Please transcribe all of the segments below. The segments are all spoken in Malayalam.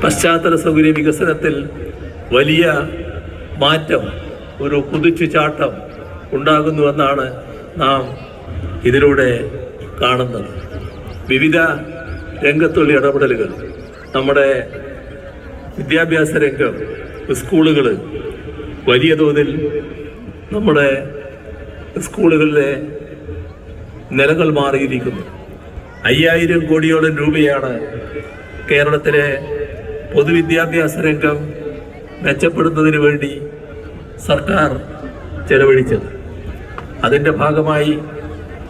പശ്ചാത്തല സൗകര്യ വികസനത്തിൽ വലിയ മാറ്റം, ഒരു കുതിച്ചുചാട്ടം ഉണ്ടാകുന്നുവെന്നാണ് നാം ഇതിലൂടെ കാണുന്നത്. വിവിധ രംഗത്തുള്ള ഇടപെടലുകൾ, നമ്മുടെ വിദ്യാഭ്യാസ രംഗം, സ്കൂളുകൾ, വലിയ തോതിൽ നമ്മുടെ സ്കൂളുകളിലെ നിലകൾ മാറിയിരിക്കുന്നു. 5000 കോടിയോളം രൂപയാണ് കേരളത്തിലെ പൊതുവിദ്യാഭ്യാസ രംഗം മെച്ചപ്പെടുത്തുന്നതിന് വേണ്ടി സർക്കാർ ചെലവഴിച്ചത്. അതിൻ്റെ ഭാഗമായി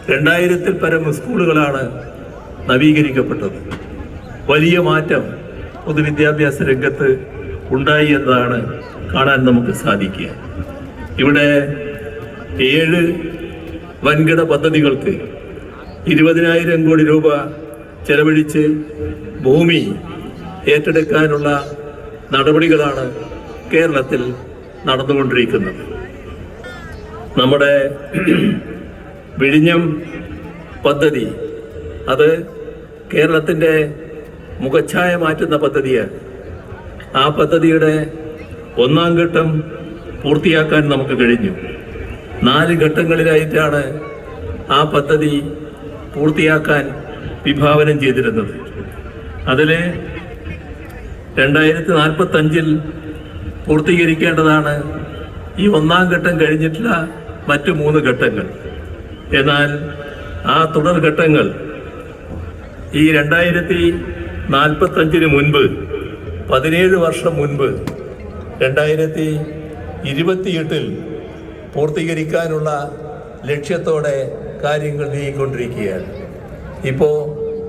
2000-ൽ പരം സ്കൂളുകളാണ് നവീകരിക്കപ്പെട്ടത്. വലിയ മാറ്റം പൊതുവിദ്യാഭ്യാസ രംഗത്ത് ഉണ്ടായി എന്നതാണ് കാണാൻ നമുക്ക് സാധിക്കുക. ഇവിടെ 7 വൻകിട പദ്ധതികൾക്ക് 20,000 കോടി രൂപ ചെലവഴിച്ച് ഭൂമി ഏറ്റെടുക്കാനുള്ള നടപടികളാണ് കേരളത്തിൽ നടന്നുകൊണ്ടിരിക്കുന്നത്. നമ്മുടെ വിഴിഞ്ഞം പദ്ധതി, അത് കേരളത്തിൻ്റെ മുഖച്ഛായ മാറ്റുന്ന പദ്ധതിയാണ്. ആ പദ്ധതിയുടെ 1-ാം ഘട്ടം പൂർത്തിയാക്കാൻ നമുക്ക് കഴിഞ്ഞു. 4 ഘട്ടങ്ങളിലായിട്ടാണ് ആ പദ്ധതി പൂർത്തിയാക്കാൻ വിഭാവനം ചെയ്തിരുന്നത്. അതിൽ 2045-ൽ പൂർത്തീകരിക്കേണ്ടതാണ് ഈ 1-ാം ഘട്ടം കഴിഞ്ഞിട്ടുള്ള മറ്റു 3 ഘട്ടങ്ങൾ. എന്നാൽ ആ തുടർ ഘട്ടങ്ങൾ ഈ 2045-ന് മുൻപ്, 17 വർഷം മുൻപ് 2028-ൽ പൂർത്തീകരിക്കാനുള്ള ലക്ഷ്യത്തോടെ കാര്യങ്ങൾ നീങ്ങിക്കൊണ്ടിരിക്കുകയാണ്. ഇപ്പോൾ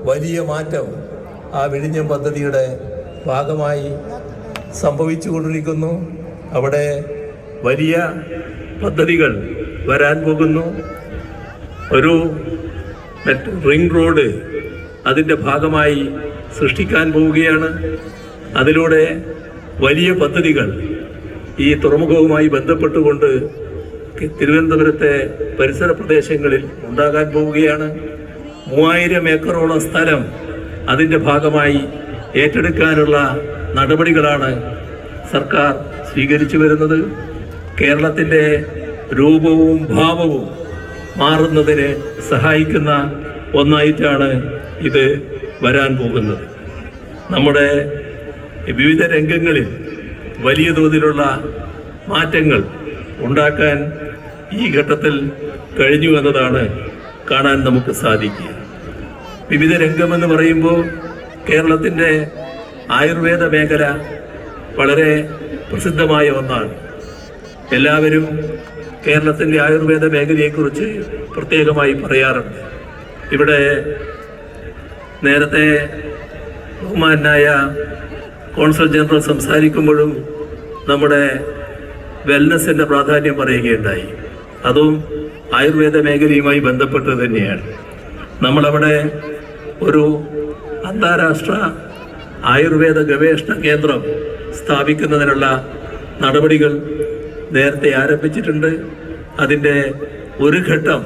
വലിയ മാറ്റം ആ വിഴിഞ്ഞം പദ്ധതിയുടെ ഭാഗമായി സംഭവിച്ചുകൊണ്ടിരിക്കുന്നു. അവിടെ വലിയ പദ്ധതികൾ വരാൻ പോകുന്നു. ഒരു റിംഗ് റോഡ് അതിൻ്റെ ഭാഗമായി സൃഷ്ടിക്കാൻ പോവുകയാണ്. അതിലൂടെ വലിയ പദ്ധതികൾ ഈ തുറമുഖവുമായി ബന്ധപ്പെട്ടുകൊണ്ട് തിരുവനന്തപുരത്തെ പരിസര പ്രദേശങ്ങളിൽ ഉണ്ടാകാൻ പോവുകയാണ്. 3000 ഏക്കറോളം സ്ഥലം അതിൻ്റെ ഭാഗമായി ഏറ്റെടുക്കാനുള്ള നടപടികളാണ് സർക്കാർ സ്വീകരിച്ചു വരുന്നത്. കേരളത്തിൻ്റെ രൂപവും ഭാവവും മാറുന്നതിന് സഹായിക്കുന്ന ഒന്നായിട്ടാണ് ഇത് വരാൻ പോകുന്നത്. നമ്മുടെ വിവിധ രംഗങ്ങളിൽ വലിയ തോതിലുള്ള മാറ്റങ്ങൾ ഉണ്ടാക്കാൻ ഈ ഘട്ടത്തിൽ കഴിഞ്ഞു എന്നതാണ് കാണാൻ നമുക്ക് സാധിക്കുക. വിവിധ രംഗമെന്ന് പറയുമ്പോൾ കേരളത്തിൻ്റെ ആയുർവേദ മേഖല വളരെ പ്രസിദ്ധമായ ഒന്നാണ്. എല്ലാവരും കേരളത്തിൻ്റെ ആയുർവേദ മേഖലയെക്കുറിച്ച് പ്രത്യേകമായി പറയാറുണ്ട്. ഇവിടെ നേരത്തെ ബഹുമാനായ കോൺസൽ ജനറൽ സംസാരിക്കുമ്പോഴും നമ്മുടെ വെൽനസിൻ്റെ പ്രാധാന്യം പറയുകയുണ്ടായി. അതും ആയുർവേദ മേഖലയുമായി ബന്ധപ്പെട്ട് തന്നെയാണ്. നമ്മളവിടെ ഒരു അന്താരാഷ്ട്ര ആയുർവേദ ഗവേഷണ കേന്ദ്രം സ്ഥാപിക്കുന്നതിനുള്ള നടപടികൾ നേരത്തെ ആരംഭിച്ചിട്ടുണ്ട്. അതിൻ്റെ ഒരു ഘട്ടം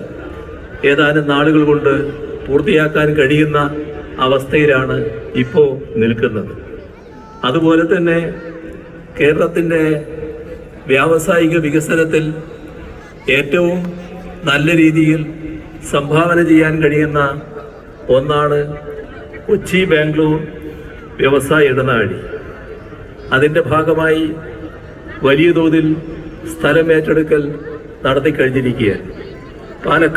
ഏതാനും നാളുകൾ കൊണ്ട് പൂർത്തിയാക്കാൻ കഴിയുന്ന അവസ്ഥയിലാണ് ഇപ്പോൾ നിൽക്കുന്നത്. അതുപോലെ തന്നെ കേരളത്തിൻ്റെ വ്യാവസായിക വികസനത്തിൽ ഏറ്റവും നല്ല രീതിയിൽ സംഭാവന ചെയ്യാൻ കഴിയുന്ന ഒന്നാണ് കൊച്ചി ബാംഗ്ലൂർ വ്യവസായ ഇടനാഴി. അതിൻ്റെ ഭാഗമായി വലിയ തോതിൽ സ്ഥലം ഏറ്റെടുക്കൽ നടത്തിക്കഴിഞ്ഞിരിക്കുകയാണ്. പാലക്കാട്